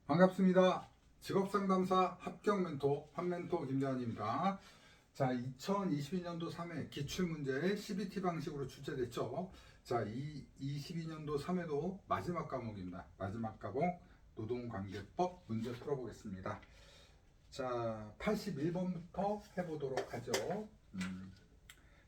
반갑습니다. 직업상담사 합격 멘토 판멘토 김대환입니다. 자, 2022년도 3회 기출문제 CBT 방식으로 출제됐죠. 자, 이 22년도 3회도 마지막 과목입니다. 마지막 과목 노동관계법 문제 풀어보겠습니다. 자, 81번부터 해보도록 하죠.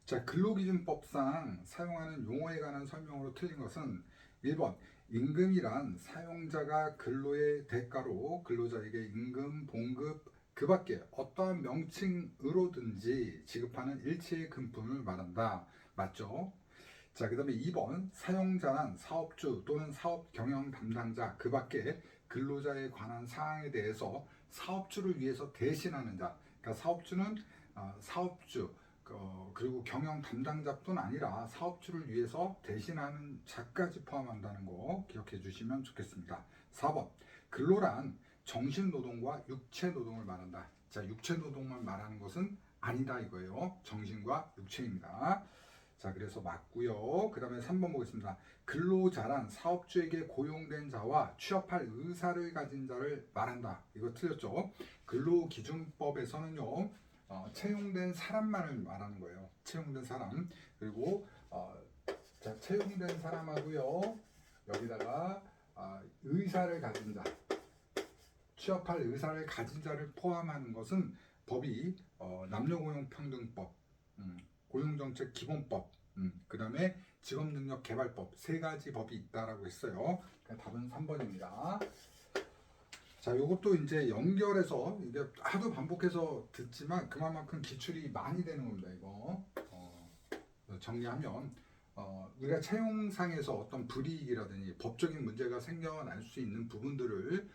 자, 근로기준법상 사용하는 용어에 관한 설명으로 틀린 것은 1번 임금이란 사용자가 근로의 대가로 근로자에게 임금, 봉급, 그 밖에 어떠한 명칭으로든지 지급하는 일체의 금품을 말한다. 맞죠? 자, 그 다음에 2번 사용자란 사업주 또는 사업 경영 담당자 그 밖에 근로자에 관한 사항에 대해서 사업주를 위해서 대신하는 자. 그러니까 사업주는 사업주 그리고 경영 담당자뿐 아니라 사업주를 위해서 대신하는 자까지 포함한다는 거 기억해 주시면 좋겠습니다. 4번 근로란 정신노동과 육체노동을 말한다. 자, 육체노동만 말하는 것은 아니다 이거예요. 정신과 육체입니다. 자, 그래서 맞고요. 그 다음에 3번 보겠습니다. 근로자란 사업주에게 고용된 자와 취업할 의사를 가진 자를 말한다. 이거 틀렸죠? 근로기준법에서는요. 채용된 사람만을 말하는 거예요. 채용된 사람. 그리고 자, 채용된 사람하고요. 여기다가 의사를 가진 자, 취업할 의사를 가진 자를 포함하는 것은 법이 남녀고용평등법, 고용정책기본법, 그 다음에 직업능력개발법 세 가지 법이 있다라고 했어요. 그러니까 답은 3번입니다. 자, 요것도 이제 연결해서 이게 하도 반복해서 듣지만 그만큼 기출이 많이 되는 겁니다. 이거 정리하면 우리가 채용상에서 어떤 불이익이라든지 법적인 문제가 생겨날 수 있는 부분들을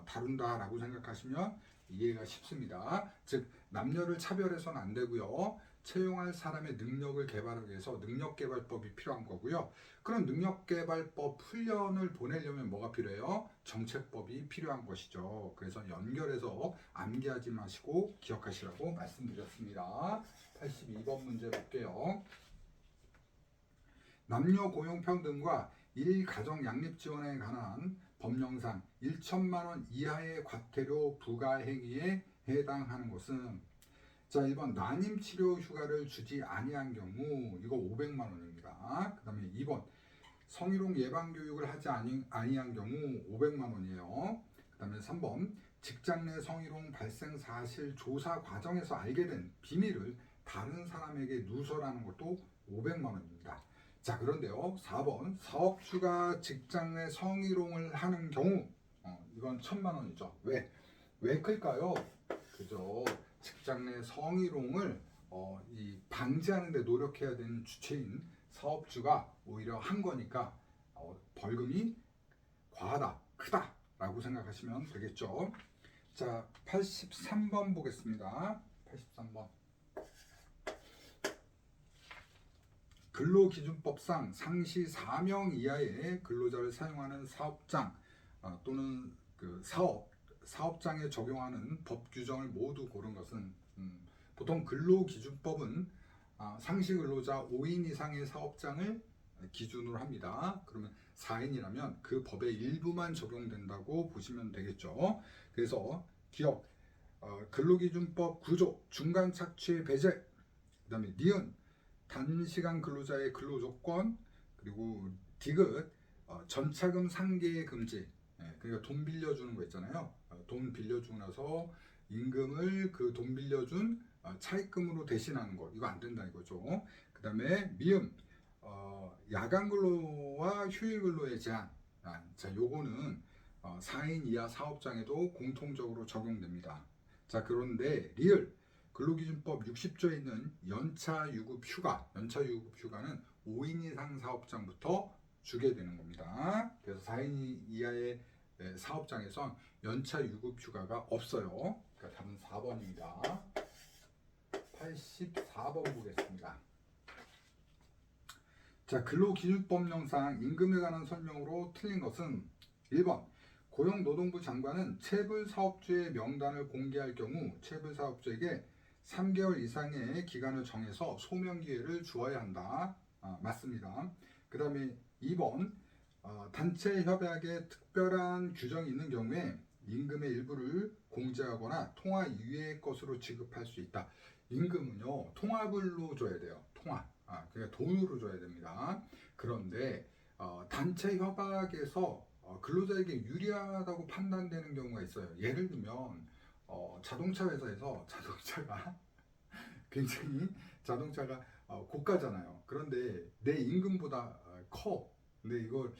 다룬다라고 생각하시면 이해가 쉽습니다. 즉 남녀를 차별해서는 안 되고요. 채용할 사람의 능력을 개발하기 위해서 능력개발법이 필요한 거고요. 그런 능력개발법 훈련을 보내려면 뭐가 필요해요? 정책법이 필요한 것이죠. 그래서 연결해서 암기하지 마시고 기억하시라고 말씀드렸습니다. 82번 문제 볼게요. 남녀 고용평등과 일가정 양립지원에 관한 법령상 1천만 원 이하의 과태료 부과 행위에 해당하는 것은 자, 1번 난임 치료 휴가를 주지 아니한 경우 이거 500만 원입니다. 그 다음에 2번 성희롱 예방 교육을 하지 아니한 경우 500만 원이에요. 그 다음에 3번 직장 내 성희롱 발생 사실 조사 과정에서 알게 된 비밀을 다른 사람에게 누설하는 것도 500만 원입니다. 자, 그런데요 4번 사업주가 직장 내 성희롱을 하는 경우 이건 1000만 원이죠. 왜 클까요? 그죠? 직장 내 성희롱을 방지하는 데 노력해야 되는 주체인 사업주가 오히려 한 거니까 벌금이 과하다, 크다 라고 생각하시면 되겠죠. 자, 83번 보겠습니다. 83번 근로기준법상 상시 4명 이하의 근로자를 사용하는 사업장 또는 그 사업장에 적용하는 법 규정을 모두 고른 것은 보통 근로기준법은 상시 근로자 5인 이상의 사업장을 기준으로 합니다. 그러면 4인이라면 그 법의 일부만 적용된다고 보시면 되겠죠. 그래서 기억, 근로기준법 9조 중간 착취의 배제, 그 다음에 니은 단시간 근로자의 근로조건, 그리고 디귿 전차금 상계의 금지. 그러니까 돈 빌려주는 거 있잖아요. 돈 빌려주고 나서 임금을 그 돈 빌려준 차입금으로 대신하는 거 이거 안 된다 이거죠. 그 다음에 미음 야간 근로와 휴일 근로의 제한. 자, 요거는 4인 이하 사업장에도 공통적으로 적용됩니다. 자, 그런데 리을 근로기준법 60조에 있는 연차 유급 휴가는 5인 이상 사업장부터 주게 되는 겁니다. 그래서 4인 이하의 사업장에선 연차 유급 휴가가 없어요. 그러니까 답은 4번입니다. 84번 보겠습니다. 자, 근로기준법령상 임금에 관한 설명으로 틀린 것은 1번 고용노동부 장관은 체불사업주의 명단을 공개할 경우 체불사업주에게 3개월 이상의 기간을 정해서 소명 기회를 주어야 한다. 맞습니다. 그 다음에 2번 단체 협약에 특별한 규정이 있는 경우에 임금의 일부를 공제하거나 통화 이외의 것으로 지급할 수 있다. 임금은요, 통화불로 줘야 돼요. 통화. 그러니까 돈으로 줘야 됩니다. 그런데 단체 협약에서 근로자에게 유리하다고 판단되는 경우가 있어요. 예를 들면 자동차 회사에서 자동차가 굉장히 자동차가 고가잖아요. 그런데 내 임금보다 커. 근데 이걸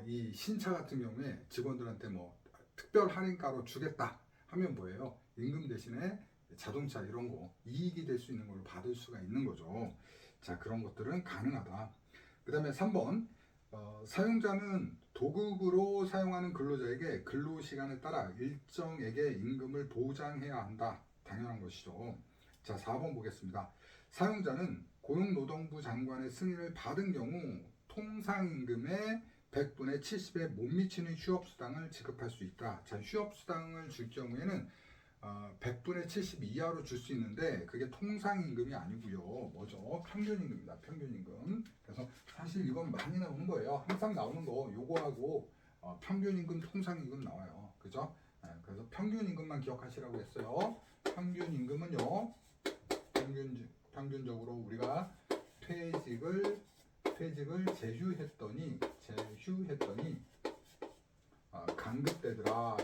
이 신차 같은 경우에 직원들한테 뭐 특별 할인가로 주겠다 하면 뭐예요? 임금 대신에 자동차 이런 거 이익이 될 수 있는 걸로 받을 수가 있는 거죠. 자, 그런 것들은 가능하다. 그 다음에 3번 사용자는 도급으로 사용하는 근로자에게 근로시간에 따라 일정액의 임금을 보장해야 한다. 당연한 것이죠. 자, 4번 보겠습니다. 사용자는 고용노동부 장관의 승인을 받은 경우 통상임금의 100분의 70에 못 미치는 휴업수당을 지급할 수 있다. 자, 휴업수당을 줄 경우에는 100분의 70 이하로 줄 수 있는데 그게 통상임금이 아니고요. 뭐죠? 평균임금입니다. 평균임금. 그래서 사실 이건 많이 나오는 거예요. 항상 나오는 거 요거하고 평균임금, 통상임금 나와요. 그죠? 그래서 평균임금만 기억하시라고 했어요. 평균임금은요. 평균적으로 우리가 퇴직을 제휴했더니 강급되더라.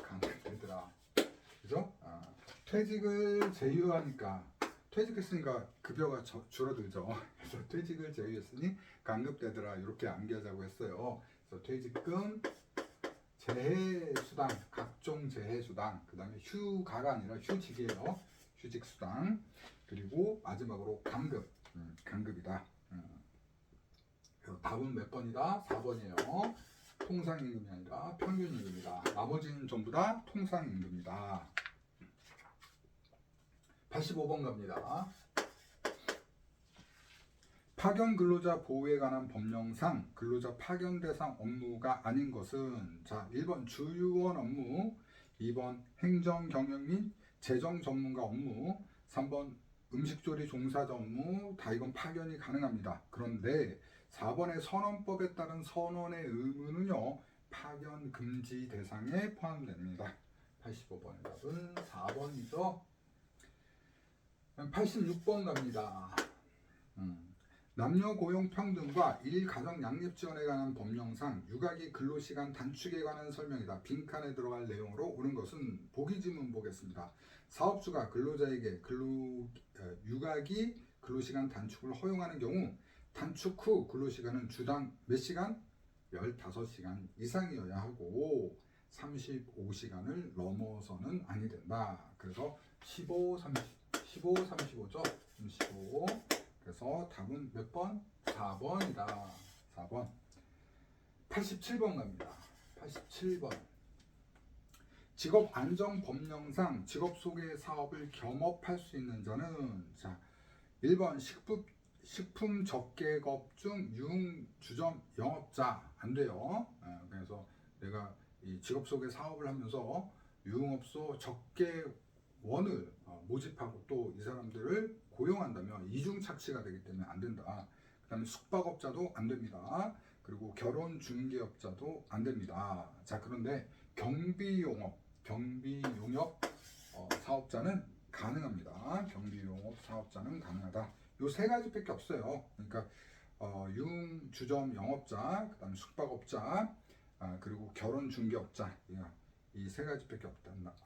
그죠? 퇴직을 제휴하니까 퇴직했으니까 급여가 줄어들죠. 그래서 퇴직을 제휴했으니 강급되더라. 이렇게 암기하자고 했어요. 그래서 퇴직금, 재해수당, 각종 재해수당, 그 다음에 휴가가 아니라 휴직이에요. 휴직수당. 그리고 마지막으로 강급이다. 그래서 답은 몇 번이다? 4번이에요. 통상임금이 아니라 평균임금이다. 나머지는 전부 다 통상임금이다. 85번 갑니다. 파견 근로자 보호에 관한 법령상 근로자 파견 대상 업무가 아닌 것은 자, 1번 주유원 업무, 2번 행정 경영 및 재정 전문가 업무, 3번 음식조리 종사자 업무, 다 이건 파견이 가능합니다. 그런데 4번의 선언법에 따른 선언의 의무는요, 파견 금지 대상에 포함됩니다. 85번의 답은 4번이죠. 86번 갑니다. 남녀 고용 평등과 일가정 양립 지원에 관한 법령상 육아기 근로시간 단축에 관한 설명이다. 빈칸에 들어갈 내용으로 옳은 것은 보기 지문 보겠습니다. 사업주가 근로자에게 육아기 근로시간 단축을 허용하는 경우 단축 후 근로시간은 주당 몇 시간? 15시간 이상이어야 하고 35시간을 넘어서는 아니 된다. 그래서 15, 35죠. 15. 그래서 답은 몇 번? 4번이다. 4번. 87번 갑니다. 87번. 직업안정법령상 직업소개 사업을 겸업할 수 있는 자는 자, 1번 식품 적개업 중 유흥주점 영업자 안 돼요. 그래서 내가 이 직업소개 사업을 하면서 유흥업소 적개원을 모집하고 또 이 사람들을 고용한다면 이중착취가 되기 때문에 안 된다. 그 다음에 숙박업자도 안 됩니다. 그리고 결혼중개업자도 안 됩니다. 자, 그런데 경비용업 사업자는 가능합니다. 경비용업 사업자는 가능하다. 요 세 가지밖에 없어요. 그러니까 유흥주점 영업자, 그 다음에 숙박업자, 그리고 결혼중개업자 이 세 가지밖에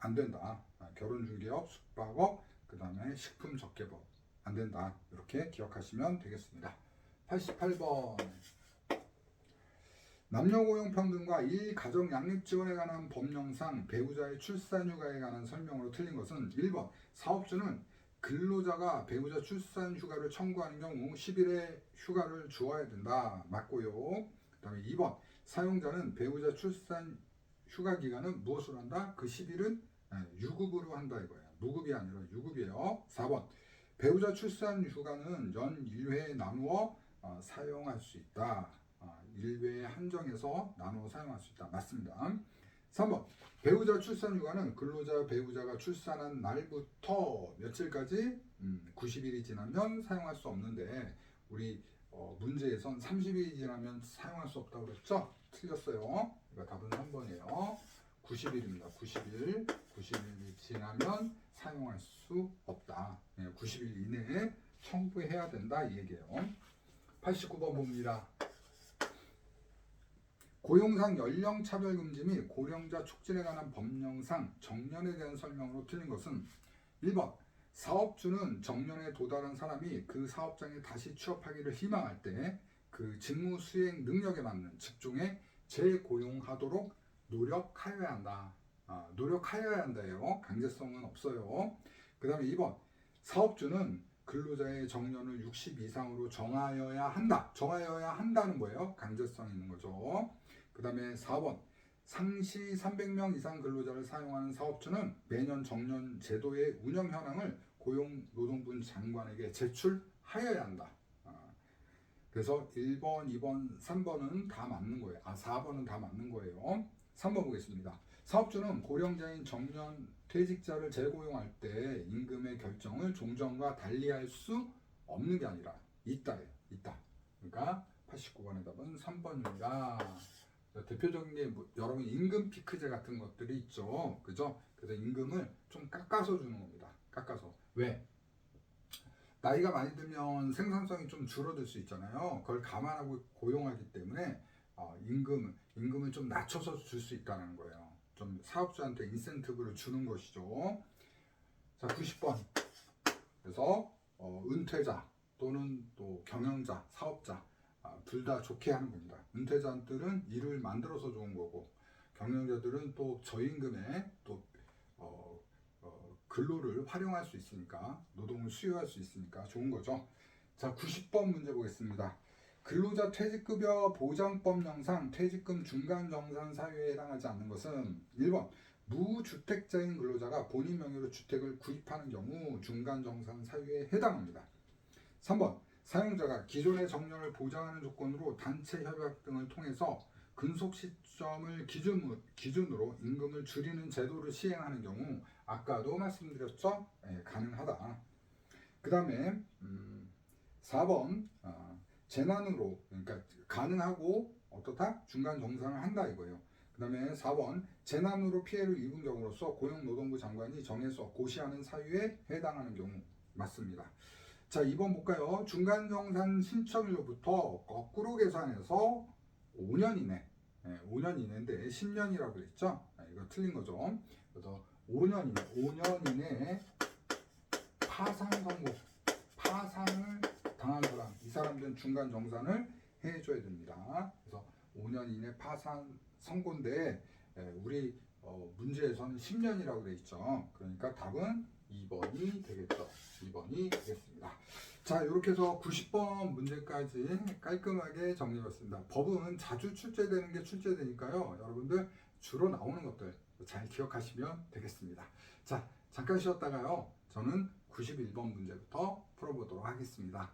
안 된다. 결혼중개업, 숙박업, 그 다음에 식품적개법 안 된다. 이렇게 기억하시면 되겠습니다. 88번. 남녀고용평등과 일가정 양립지원에 관한 법령상 배우자의 출산휴가에 관한 설명으로 틀린 것은 1번 사업주는 근로자가 배우자 출산휴가를 청구하는 경우 10일의 휴가를 주어야 된다. 맞고요. 그 다음에 2번 사용자는 배우자 출산휴가 기간은 무엇으로 한다? 그 10일은 유급으로 한다 이거예요. 무급이 아니라 유급이에요. 4번 배우자 출산휴가는 연 1회에 나누어 사용할 수 있다. 1회에 한정해서 나누어 사용할 수 있다. 맞습니다. 3번 배우자 출산휴가는 근로자 배우자가 출산한 날부터 며칠까지 90일이 지나면 사용할 수 없는데 우리 문제에선 30일이 지나면 사용할 수 없다고 그랬죠? 틀렸어요. 그러니까 답은 3번이에요. 90일입니다. 90일이 지나면 사용할 수 없다. 90일 이내에 청구해야 된다 이 얘기예요. 89번 봅니다. 고용상 연령 차별 금지 및 고령자 촉진에 관한 법령상 정년에 대한 설명으로 틀린 것은 1번 사업주는 정년에 도달한 사람이 그 사업장에 다시 취업하기를 희망할 때 그 직무 수행 능력에 맞는 직종에 재고용하도록 노력하여야 한다. 노력하여야 한다예요. 강제성은 없어요. 그 다음에 2번 사업주는 근로자의 정년을 60 이상으로 정하여야 한다. 정하여야 한다는 거예요. 강제성 있는 거죠. 그 다음에 4번 상시 300명 이상 근로자를 사용하는 사업주는 매년 정년 제도의 운영 현황을 고용노동부 장관에게 제출하여야 한다. 그래서 1번, 2번, 3번은 다 맞는 거예요. 4번은 다 맞는 거예요. 3번 보겠습니다. 사업주는 고령자인 정년 퇴직자를 재고용할 때 임금의 결정을 종전과 달리할 수 없는 게 아니라 있다예요. 있다. 그러니까 89번의 답은 3번입니다. 대표적인 게 여러분 임금 피크제 같은 것들이 있죠. 그죠? 그래서 임금을 좀 깎아서 주는 겁니다. 깎아서. 왜? 나이가 많이 들면 생산성이 좀 줄어들 수 있잖아요. 그걸 감안하고 고용하기 때문에 임금을 좀 낮춰서 줄 수 있다는 거예요. 좀 사업주한테 인센티브를 주는 것이죠. 자, 90번. 그래서 은퇴자 또는 또 경영자, 사업자 둘 다 좋게 하는 겁니다. 은퇴자들은 일을 만들어서 좋은 거고 경영자들은 또 저임금에 또 근로를 활용할 수 있으니까 노동을 수요할 수 있으니까 좋은 거죠. 자, 90번 문제 보겠습니다. 근로자 퇴직급여 보장법령상 퇴직금 중간정산 사유에 해당하지 않는 것은 1번 무주택자인 근로자가 본인 명의로 주택을 구입하는 경우 중간정산 사유에 해당합니다. 3번 사용자가 기존의 정년을 보장하는 조건으로 단체 협약 등을 통해서 근속 시점을 기준으로 임금을 줄이는 제도를 시행하는 경우 아까도 말씀드렸죠? 가능하다. 그 다음에 4번 재난으로 그러니까 가능하고 어떻다? 중간 정산을 한다 이거예요. 그 다음에 4번 재난으로 피해를 입은 경우로서 고용노동부 장관이 정해서 고시하는 사유에 해당하는 경우 맞습니다. 자, 2번 볼까요? 중간정산 신청일로부터 거꾸로 계산해서 5년 이내 5년 이내인데 10년이라고 그랬죠? 이거 틀린 거죠. 그래서 5년 이내에 파산 선고, 파산을 당한 사람, 이 사람들은 중간 정산을 해줘야 됩니다. 그래서 5년 이내 파산 선고인데 우리 문제에서는 10년이라고 돼 있죠. 그러니까 답은 2번이 되겠죠. 2번이 되겠습니다. 자, 이렇게 해서 90번 문제까지 깔끔하게 정리해봤습니다. 법은 자주 출제되는 게 출제되니까요. 여러분들 주로 나오는 것들 잘 기억하시면 되겠습니다. 자, 잠깐 쉬었다가요. 저는 91번 문제부터 풀어보도록 하겠습니다.